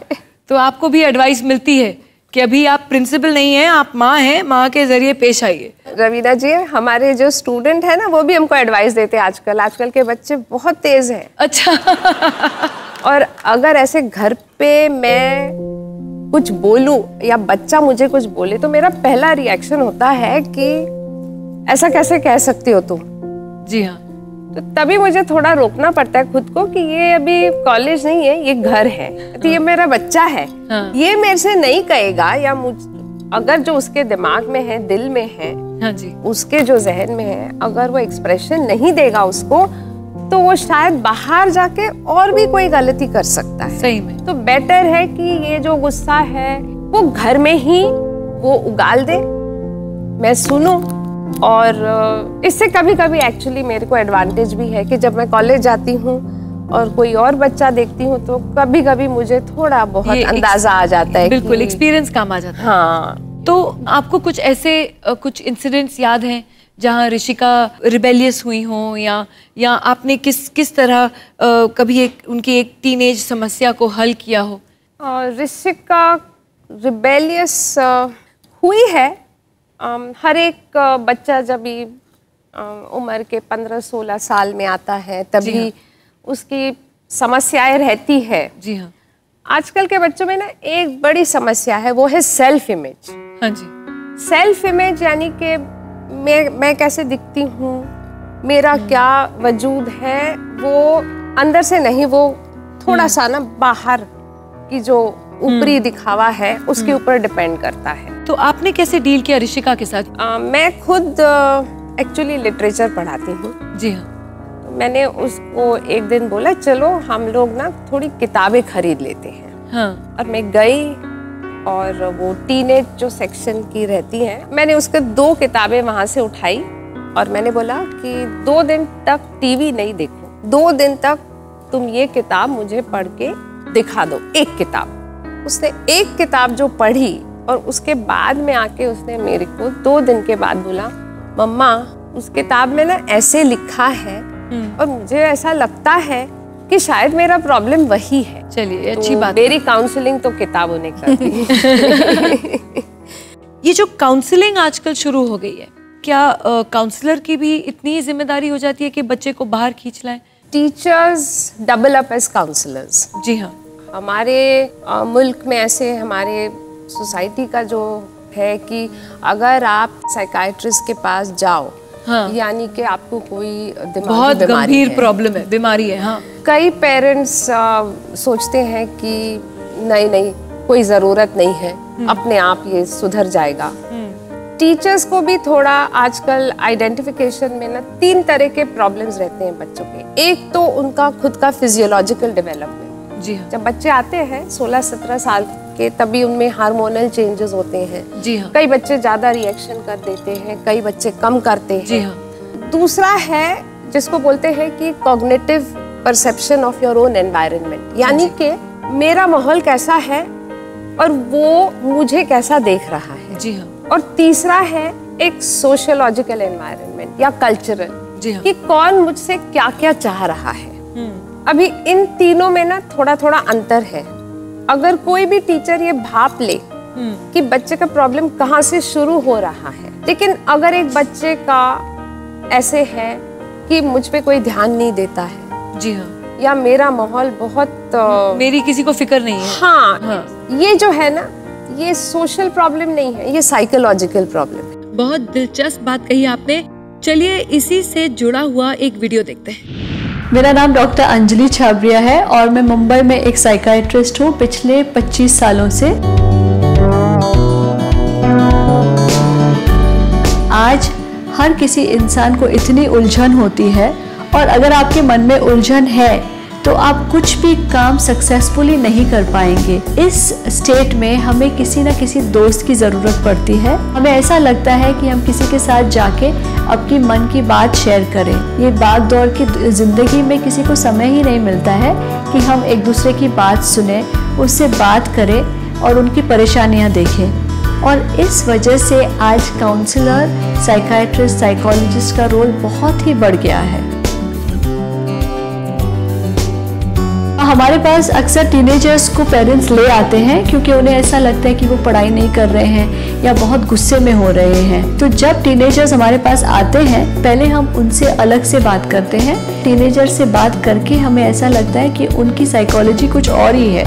तो आपको भी एडवाइस मिलती है कि अभी आप प्रिंसिपल नहीं हैं, आप माँ हैं, माँ के जरिए पेश आइए। रवीना जी, हमारे जो स्टूडेंट है ना, वो भी हमको एडवाइस देते हैं। आजकल के बच्चे बहुत तेज हैं। अच्छा। और अगर ऐसे घर पे मैं कुछ बोलूं या बच्चा मुझे कुछ बोले, तो मेरा पहला रिएक्शन होता है कि ऐसा कैसे कह सकती हो तुम। जी हाँ, तो तभी मुझे थोड़ा रोकना पड़ता है खुद को कि ये अभी कॉलेज नहीं है, ये घर है, तो ये मेरा बच्चा है। हाँ, ये मेरे से नहीं कहेगा, या अगर जो उसके दिमाग में है, दिल में है, हाँ जी, उसके जो जहन में है, अगर वो एक्सप्रेशन नहीं देगा उसको, तो वो शायद बाहर जाके और भी कोई गलती कर सकता है। सही में। तो बेटर है कि ये जो गुस्सा है वो घर में ही वो उगाल दे, मैं सुनूं। और इससे कभी कभी एक्चुअली मेरे को एडवांटेज भी है कि जब मैं कॉलेज जाती हूँ और कोई और बच्चा देखती हूँ, तो कभी कभी मुझे थोड़ा बहुत अंदाजा आ जाता है। बिल्कुल, एक्सपीरियंस काम आ जाता है। हाँ। तो आपको कुछ ऐसे कुछ इंसिडेंट्स याद हैं जहाँ ऋषिका रिबेलियस हुई हो, या आपने किस तरह कभी उनकी एक टीनेज समस्या को हल किया हो? ऋषिका रिबेलियस हुई है, हर एक बच्चा जब भी उम्र के 15-16 साल में आता है तभी उसकी समस्याएं रहती है। जी हाँ। आजकल के बच्चों में ना एक बड़ी समस्या है, वो है सेल्फ इमेज। हाँ जी। सेल्फ इमेज यानी कि मैं कैसे दिखती हूँ, मेरा क्या वजूद है, वो अंदर से नहीं, वो थोड़ा सा ना बाहर की जो ऊपरी दिखावा है उसके ऊपर डिपेंड करता है। तो आपने कैसे डील किया ऋषिका के साथ? मैं खुद एक्चुअली लिटरेचर पढ़ाती हूँ। जी हाँ। तो मैंने उसको एक दिन बोला चलो हम लोग ना थोड़ी किताबें खरीद लेते हैं। हाँ। और मैं गई और वो टीनेज जो सेक्शन की रहती हैं, मैंने उसके 2 किताबें वहाँ से उठाई और मैंने बोला कि 2 दिन तक टीवी नहीं देखो, 2 दिन तक तुम ये किताब मुझे पढ़ के दिखा दो, एक किताब। उसने एक किताब जो पढ़ी और उसके बाद में आके उसने मेरे को 2 दिन के बाद बोला मम्मा उस किताब में ना ऐसे लिखा है और मुझे ऐसा लगता है कि शायद मेरा प्रॉब्लम वही है। चलिए अच्छी बात। मेरी काउंसलिंग तो किताबों ने कर दी। ये जो काउंसलिंग आजकल शुरू हो गई है, क्या काउंसलर की भी इतनी जिम्मेदारी हो जाती है कि बच्चे को बाहर खींच लाएं? Teachers double up as counsellors. जी हाँ। हमारे मुल्क में ऐसे हमारे सोसाइटी का जो है कि अगर आप साइकाइट्रिस्ट के पास जाओ, हाँ। यानी कि आपको कोई दिमागी बहुत बीमारी गंभीर है, प्रॉब्लम है, बीमारी है। हाँ। कई पेरेंट्स सोचते हैं कि नहीं कोई ज़रूरत नहीं है, अपने आप ये सुधर जाएगा। टीचर्स को भी थोड़ा आजकल आइडेंटिफिकेशन में ना 3 तरह के प्रॉब्लम्स रहते हैं बच्चों के। एक तो उनका खुद का फिजियोलॉजिकल डेवलपमेंट। जी हाँ। जब बच्चे आते हैं 16-17 साल के, तभी उनमें हार्मोनल चेंजेस होते हैं। जी हाँ। कई बच्चे ज्यादा रिएक्शन कर देते हैं, कई बच्चे कम करते हैं। जी हाँ। दूसरा है जिसको बोलते हैं कि cognitive perception of your own environment, यानी कि मेरा माहौल कैसा है और वो मुझे कैसा देख रहा है। जी हाँ। और तीसरा है एक सोशियोलॉजिकल एनवायरनमेंट या कल्चरल, जी हाँ। कि कौन मुझसे क्या क्या चाह रहा है। अभी इन तीनों में ना थोड़ा थोड़ा अंतर है। अगर कोई भी टीचर ये भाप ले कि बच्चे का प्रॉब्लम कहाँ से शुरू हो रहा है, लेकिन अगर एक बच्चे का ऐसे है कि मुझ पे कोई ध्यान नहीं देता है, जी हाँ, या मेरा माहौल बहुत मेरी किसी को फिक्र नहीं है, हाँ, ये जो है ना, ये सोशल प्रॉब्लम नहीं है, ये साइकोलॉजिकल प्रॉब्लम है। बहुत दिलचस्प बात कही आपने। चलिए इसी से जुड़ा हुआ एक वीडियो देखते हैं। मेरा नाम डॉक्टर अंजलि छाबरिया है और मैं मुंबई में एक साइकाइट्रिस्ट हूँ पिछले 25 सालों से। आज हर किसी इंसान को इतनी उलझन होती है, और अगर आपके मन में उलझन है तो आप कुछ भी काम सक्सेसफुली नहीं कर पाएंगे। इस स्टेट में हमें किसी न किसी दोस्त की ज़रूरत पड़ती है। हमें ऐसा लगता है कि हम किसी के साथ जाके अपनी मन की बात शेयर करें। ये भाग दौड़ की ज़िंदगी में किसी को समय ही नहीं मिलता है कि हम एक दूसरे की बात सुने, उससे बात करें और उनकी परेशानियाँ देखें। और इस वजह से आज काउंसलर, साइकाइट्रिस्ट, साइकोलॉजिस्ट का रोल बहुत ही बढ़ गया है। हमारे पास अक्सर टीनेजर्स को पेरेंट्स ले आते हैं क्योंकि उन्हें ऐसा लगता है कि वो पढ़ाई नहीं कर रहे हैं या बहुत गुस्से में हो रहे हैं। तो जब टीनेजर्स हमारे पास आते हैं, पहले हम उनसे अलग से बात करते हैं। टीनेजर से बात करके हमें ऐसा लगता है कि उनकी साइकोलॉजी कुछ और ही है।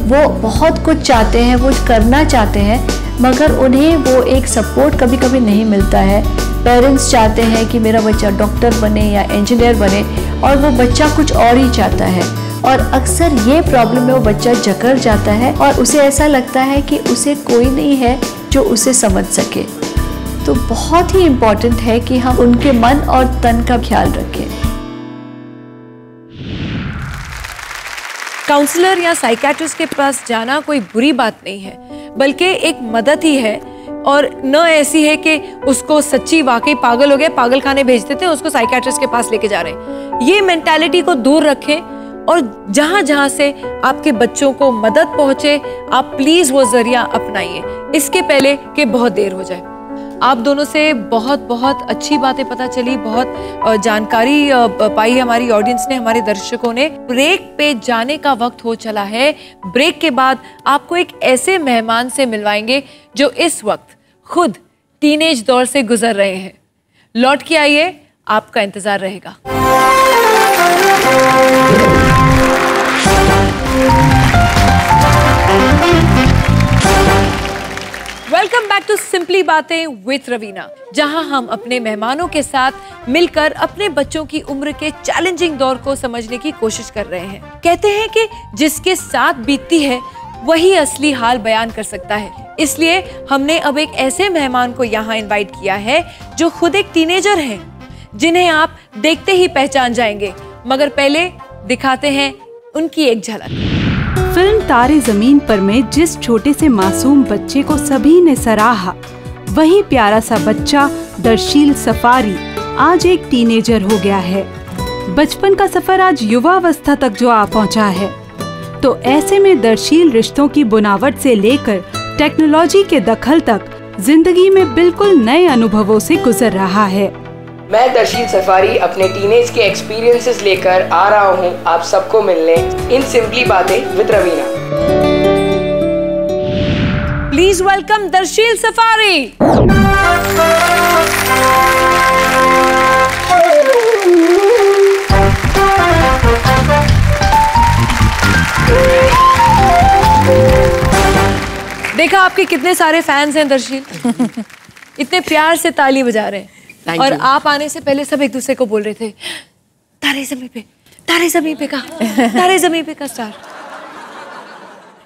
वो बहुत कुछ चाहते हैं, वो करना चाहते हैं, मगर उन्हें वो एक सपोर्ट कभी कभी नहीं मिलता है। पेरेंट्स चाहते हैं कि मेरा बच्चा डॉक्टर बने या इंजीनियर बने, और वो बच्चा कुछ और ही चाहता है। और अक्सर ये प्रॉब्लम में वो बच्चा जकड़ जाता है और उसे ऐसा लगता है कि उसे कोई नहीं है जो उसे समझ सके। तो बहुत ही इम्पोर्टेंट है कि हम उनके मन और तन का ख्याल रखें। काउंसलर या साइकियाट्रिस्ट के पास जाना कोई बुरी बात नहीं है, बल्कि एक मदद ही है। और न ऐसी है कि उसको सच्ची वाकई पागल हो गए, पागल खाने भेज देते हैं, उसको साइकियाट्रिस्ट के पास लेके जा रहे हैं। ये मेंटालिटी को दूर रखें और जहाँ जहाँ से आपके बच्चों को मदद पहुँचे, आप प्लीज़ वो जरिया अपनाइए, इसके पहले कि बहुत देर हो जाए। आप दोनों से बहुत बहुत अच्छी बातें पता चली, बहुत जानकारी पाई हमारी ऑडियंस ने, हमारे दर्शकों ने। ब्रेक पे जाने का वक्त हो चला है। ब्रेक के बाद आपको एक ऐसे मेहमान से मिलवाएंगे जो इस वक्त खुद टीनेज दौर से गुजर रहे हैं। लौट के आइए, आपका इंतजार रहेगा। वेलकम बैक टू सिंपली बातें विथ रवीना, जहां हम अपने मेहमानों के साथ मिलकर अपने बच्चों की उम्र के चैलेंजिंग दौर को समझने की कोशिश कर रहे हैं। कहते हैं कि जिसके साथ बीतती है वही असली हाल बयान कर सकता है। इसलिए हमने अब एक ऐसे मेहमान को यहाँ इनवाइट किया है जो खुद एक टीनेजर हैं, जिन्हें आप देखते ही पहचान जाएंगे। मगर पहले दिखाते हैं उनकी एक झलक। फिल्म तारे जमीन पर में जिस छोटे से मासूम बच्चे को सभी ने सराहा, वही प्यारा सा बच्चा दर्शील सफारी आज एक टीनेजर हो गया है। बचपन का सफर आज युवावस्था तक जो आ पहुंचा है, तो ऐसे में दर्शील रिश्तों की बुनावट से लेकर टेक्नोलॉजी के दखल तक जिंदगी में बिल्कुल नए अनुभवों से गुजर रहा है। मैं दर्शील सफारी अपने टीनेज के एक्सपीरियंसेस लेकर आ रहा हूँ आप सबको मिलने इन सिंपली बातें with Raveena. Please welcome Darsheel safari. देखा आपके कितने सारे फैंस हैं दर्शील, इतने प्यार से ताली बजा रहे हैं। और आप आने से पहले सब एक दूसरे को बोल रहे थे, तारे ज़मीं पे, तारे ज़मीं पे का, तारे ज़मीं पे का स्टार।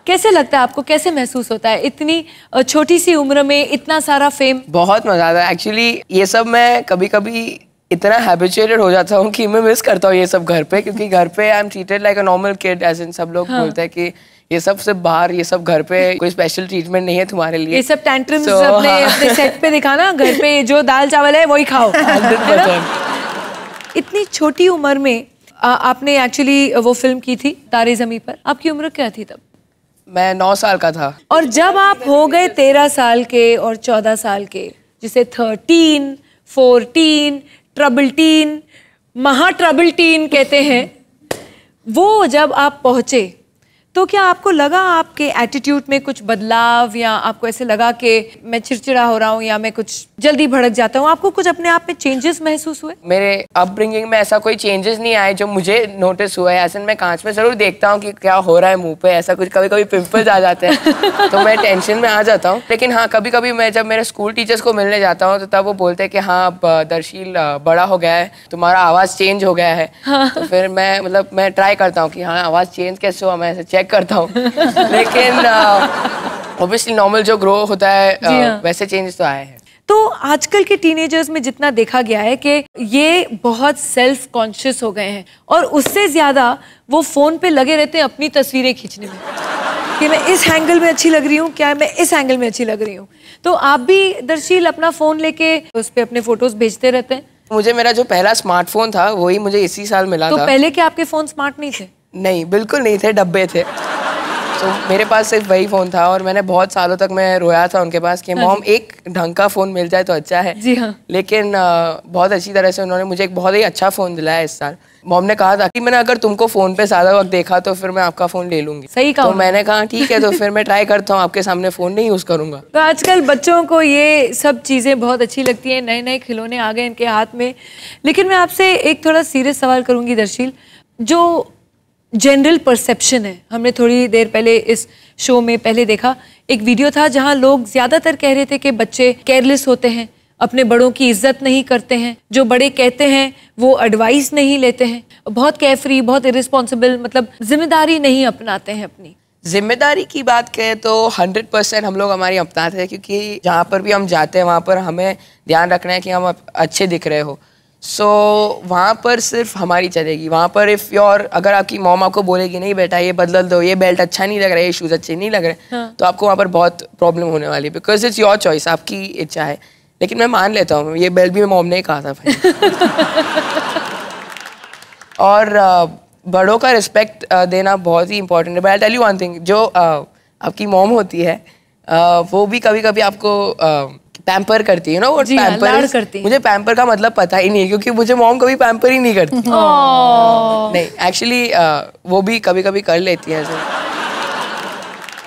कैसे लगता है आपको, कैसे महसूस होता है इतनी छोटी सी उम्र में इतना सारा फेम? बहुत मजा आता है एक्चुअली। ये सब मैं कभी कभी इतना हैबिचुएटेड हो जाता हूँ कि मैं मिस करता हूँ ये सब घर पे, क्योंकि घर पे I am treated like a normal kid, as इन सब लोग बोलते हैं कि ये सब सिर्फ बाहर, ये सब घर पे कोई स्पेशल ट्रीटमेंट नहीं है तुम्हारे लिए। ये सब टैंट्रम्स अपने सेट पे दिखाना, घर पे जो दाल चावल है वही खाओ। इतनी छोटी उम्र में आपने एक्चुअली वो फिल्म की थी तारे ज़मीं पर। आपकी उम्र क्या थी तब? मैं 9 साल का था। और जब आप हो गए 13 साल के और 14 साल के, जिसे 13, 14, ट्रबल टीन, महा ट्रबल टीन कहते हैं, वो जब आप पहुंचे तो क्या आपको लगा आपके एटीट्यूड में कुछ बदलाव, या आपको ऐसे लगा कि मैं चिड़चिड़ा हो रहा हूँ या मैं कुछ जल्दी भड़क जाता हूँ? आपको कुछ अपने आप में चेंजेस महसूस हुए? मेरे अपब्रिंगिंग में ऐसा कोई चेंजेस नहीं आए जो मुझे नोटिस हुआ है। ऐसे मैं कांच में जरूर देखता हूँ कि क्या हो रहा है मुंह पे, ऐसा कुछ कभी कभी पिंपल्स आ जाते हैं तो मैं टेंशन में आ जाता हूँ। लेकिन हाँ, कभी कभी मैं जब मेरे स्कूल टीचर्स को मिलने जाता हूँ तो तब वो बोलते हैं कि हाँ अब दर्शील बड़ा हो गया है, तुम्हारा आवाज़ चेंज हो गया है। तो फिर मैं ट्राई करता हूँ कि हाँ आवाज़ चेंज कैसे हुआ, मैं ऐसे चेक करता हूँ। लेकिन ऑब्वियसली नॉर्मल जो ग्रो होता है वैसे चेंजेस तो आए हैं। तो आजकल के टीनेजर्स में जितना देखा गया है कि ये बहुत सेल्फ कॉन्शियस हो गए हैं, और उससे ज़्यादा वो फ़ोन पे लगे रहते हैं अपनी तस्वीरें खींचने में कि मैं इस एंगल में अच्छी लग रही हूँ, क्या मैं इस एंगल में अच्छी लग रही हूँ। तो आप भी दर्शील अपना फ़ोन लेके उस पर अपने फ़ोटोज़ भेजते रहते हैं? मुझे मेरा जो पहला स्मार्टफोन था वही मुझे इसी साल मिला था। तो पहले क्या आपके फ़ोन स्मार्ट नहीं थे? नहीं, बिल्कुल नहीं थे, डब्बे थे। तो मेरे पास सिर्फ वही फ़ोन था और मैंने बहुत सालों तक मैं रोया था उनके पास कि मॉम एक ढंग का फ़ोन मिल जाए तो अच्छा है। जी हाँ। लेकिन बहुत अच्छी तरह से उन्होंने मुझे एक बहुत ही अच्छा फ़ोन दिलाया इस साल। मॉम ने कहा था कि मैंने अगर तुमको फ़ोन पे ज़्यादा वक्त देखा तो फिर मैं आपका फ़ोन ले लूँगी। सही कहा। तो मैंने कहा ठीक है, तो फिर मैं ट्राई करता हूँ, आपके सामने फ़ोन नहीं यूज़ करूँगा। तो आजकल बच्चों को ये सब चीज़ें बहुत अच्छी लगती हैं, नए नए खिलौने आ गए इनके हाथ में। लेकिन मैं आपसे एक थोड़ा सीरियस सवाल करूँगी दर्शील, जो जनरल परसेप्शन है, हमने थोड़ी देर पहले इस शो में पहले देखा एक वीडियो था जहां लोग ज़्यादातर कह रहे थे कि बच्चे केयरलेस होते हैं, अपने बड़ों की इज्जत नहीं करते हैं, जो बड़े कहते हैं वो एडवाइस नहीं लेते हैं, बहुत केयरफ्री, बहुत इरिस्पॉन्सिबल, मतलब जिम्मेदारी नहीं अपनाते हैं अपनी। जिम्मेदारी की बात करें तो 100% हम लोग हमारी अपनाते हैं, क्योंकि जहाँ पर भी हम जाते हैं वहाँ पर हमें ध्यान रखना है कि हम अच्छे दिख रहे हो। सो वहाँ पर सिर्फ हमारी चलेगी। वहाँ पर अगर आपकी मॉम आपको बोलेगी नहीं बेटा ये बदल दो, ये बेल्ट अच्छा नहीं लग रहा है, ये शूज़ अच्छे नहीं लग रहे, हाँ। तो आपको वहाँ पर बहुत प्रॉब्लम होने वाली है, बिकॉज इट्स योर चॉइस, आपकी इच्छा है। लेकिन मैं मान लेता हूँ ये बेल्ट भी मॉम ने ही कहा था भाई। और बड़ों का रिस्पेक्ट देना बहुत ही इंपॉर्टेंट है। But I tell you one thing, जो आपकी मॉम होती है वो भी कभी कभी आपको पैम्पर करती है ना, वो पैम्पर करती है। मुझे पैम्पर का मतलब पता ही नहीं है, क्योंकि मुझे मॉम कभी पैम्पर ही नहीं करती। नहीं, एक्चुअली वो भी कभी कभी कर लेती है ऐसे।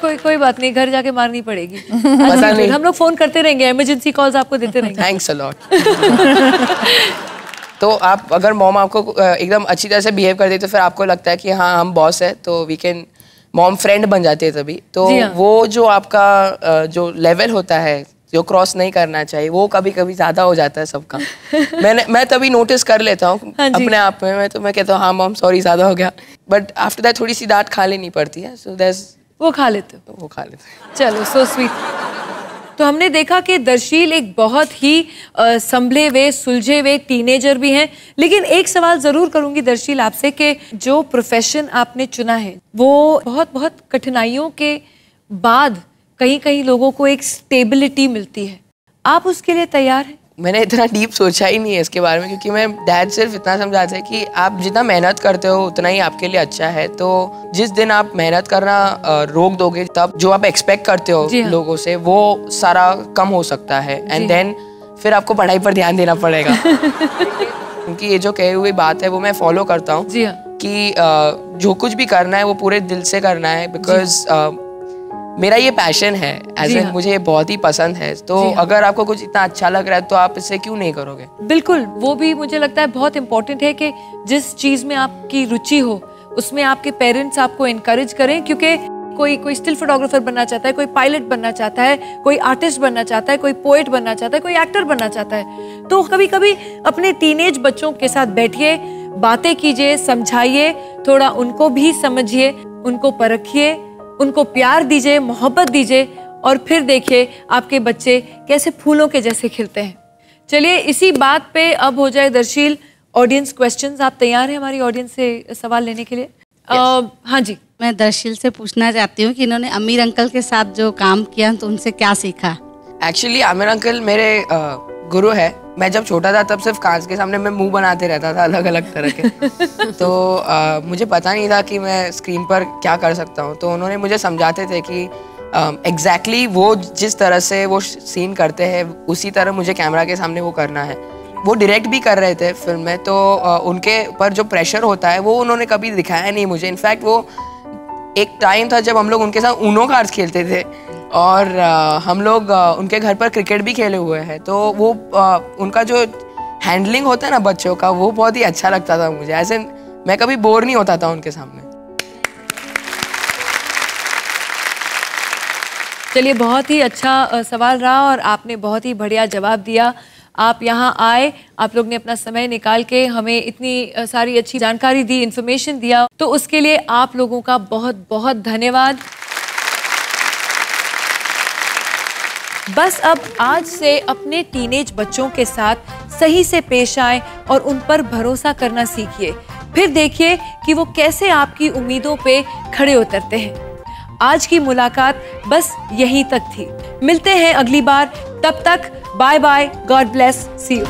कोई बात नहीं, घर जाके मारनी पड़ेगी। पता नहीं, हम लोग फोन करते रहेंगे, इमरजेंसी कॉल्स आपको देते रहेंगे। Thanks a lot. तो आप अगर मॉम आपको एकदम अच्छी तरह से बिहेव कर देती तो फिर आपको लगता है कि हाँ हम बॉस है, तो वी कैन, मॉम फ्रेंड बन जाती है तभी। तो वो जो आपका जो लेवल होता है जो क्रॉस नहीं करना चाहिए, वो कभी कभी ज्यादा हो जाता है सबका। मैं तभी नोटिस कर लेता हूँ अपने आप में। मैं कहता हूँ हाँ मॉम सॉरी ज्यादा हो गया, बट आफ्टर दैट थोड़ी सी डांट खा लेनी पड़ती है। सो दैट्स वो खा लेते चलो, सो स्वीट। तो हमने देखा कि दर्शील एक बहुत ही संभले हुए, सुलझे हुए टीनेजर भी हैं, लेकिन एक सवाल जरूर करूंगी दर्शील आपसे कि जो प्रोफेशन आपने चुना है वो बहुत कठिनाइयों के बाद कहीं कहीं लोगों को एक स्टेबिलिटी मिलती है, आप उसके लिए तैयार हैं? मैंने इतना डीप सोचा ही नहीं है इसके बारे में, क्योंकि मैं डैड सिर्फ इतना समझाते हैं कि आप जितना मेहनत करते हो उतना ही आपके लिए अच्छा है। तो जिस दिन आप मेहनत करना रोक दोगे, तब जो आप एक्सपेक्ट करते हो लोगों से वो सारा कम हो सकता है, एंड देन फिर आपको पढ़ाई पर ध्यान देना पड़ेगा। क्योंकि ये जो कही हुई बात है वो मैं फॉलो करता हूँ कि जो कुछ भी करना है वो पूरे दिल से करना है, बिकॉज मेरा ये पैशन है, एज एन मुझे ये बहुत ही पसंद है। तो अगर आपको कुछ इतना अच्छा लग रहा है तो आप इसे क्यों नहीं करोगे? बिल्कुल, वो भी मुझे लगता है बहुत इंपॉर्टेंट है कि जिस चीज में आपकी रुचि हो उसमें आपके पेरेंट्स आपको एनकरेज करें, क्योंकि कोई स्टिल फोटोग्राफर बनना चाहता है, कोई पायलट बनना चाहता है, कोई आर्टिस्ट बनना चाहता है, कोई पोएट बनना चाहता है, कोई एक्टर बनना चाहता है। तो कभी कभी अपने टीनेज बच्चों के साथ बैठिए, बातें कीजिए, समझाइए, थोड़ा उनको भी समझिए, उनको परखिए, उनको प्यार दीजिए, मोहब्बत दीजिए, और फिर देखिए आपके बच्चे कैसे फूलों के जैसे खिलते हैं। चलिए इसी बात पे अब हो जाए दर्शील ऑडियंस क्वेश्चंस। आप तैयार हैं हमारी ऑडियंस से सवाल लेने के लिए? हाँ जी। मैं दर्शील से पूछना चाहती हूँ कि इन्होंने आमिर अंकल के साथ जो काम किया तो उनसे क्या सीखा? एक्चुअली आमिर अंकल मेरे गुरु है। मैं जब छोटा था तब सिर्फ कांच के सामने मैं मुंह बनाते रहता था अलग अलग तरह के। तो मुझे पता नहीं था कि मैं स्क्रीन पर क्या कर सकता हूँ। तो उन्होंने मुझे समझाते थे कि एग्जैक्टली वो जिस तरह से वो सीन करते हैं उसी तरह मुझे कैमरा के सामने वो करना है। वो डायरेक्ट भी कर रहे थे फिल्म में, तो उनके ऊपर जो प्रेशर होता है वो उन्होंने कभी दिखाया नहीं मुझे। इनफैक्ट वो एक टाइम था जब हम लोग उनके साथ ऊनो कार्ड्स खेलते थे, और हम लोग उनके घर पर क्रिकेट भी खेले हुए हैं। तो वो उनका जो हैंडलिंग होता है ना बच्चों का, वो बहुत ही अच्छा लगता था मुझे। ऐसे मैं कभी बोर नहीं होता था उनके सामने। चलिए, बहुत ही अच्छा सवाल रहा और आपने बहुत ही बढ़िया जवाब दिया। आप यहाँ आए, आप लोग ने अपना समय निकाल के हमें इतनी सारी अच्छी जानकारी दी, इन्फॉर्मेशन दिया, तो उसके लिए आप लोगों का बहुत बहुत धन्यवाद। बस अब आज से अपने टीनेज बच्चों के साथ सही से पेश आए और उन पर भरोसा करना सीखिए। फिर देखिए कि वो कैसे आपकी उम्मीदों पे खड़े उतरते हैं। आज की मुलाकात बस यहीं तक थी। मिलते हैं अगली बार, तब तक bye bye, god bless, see you.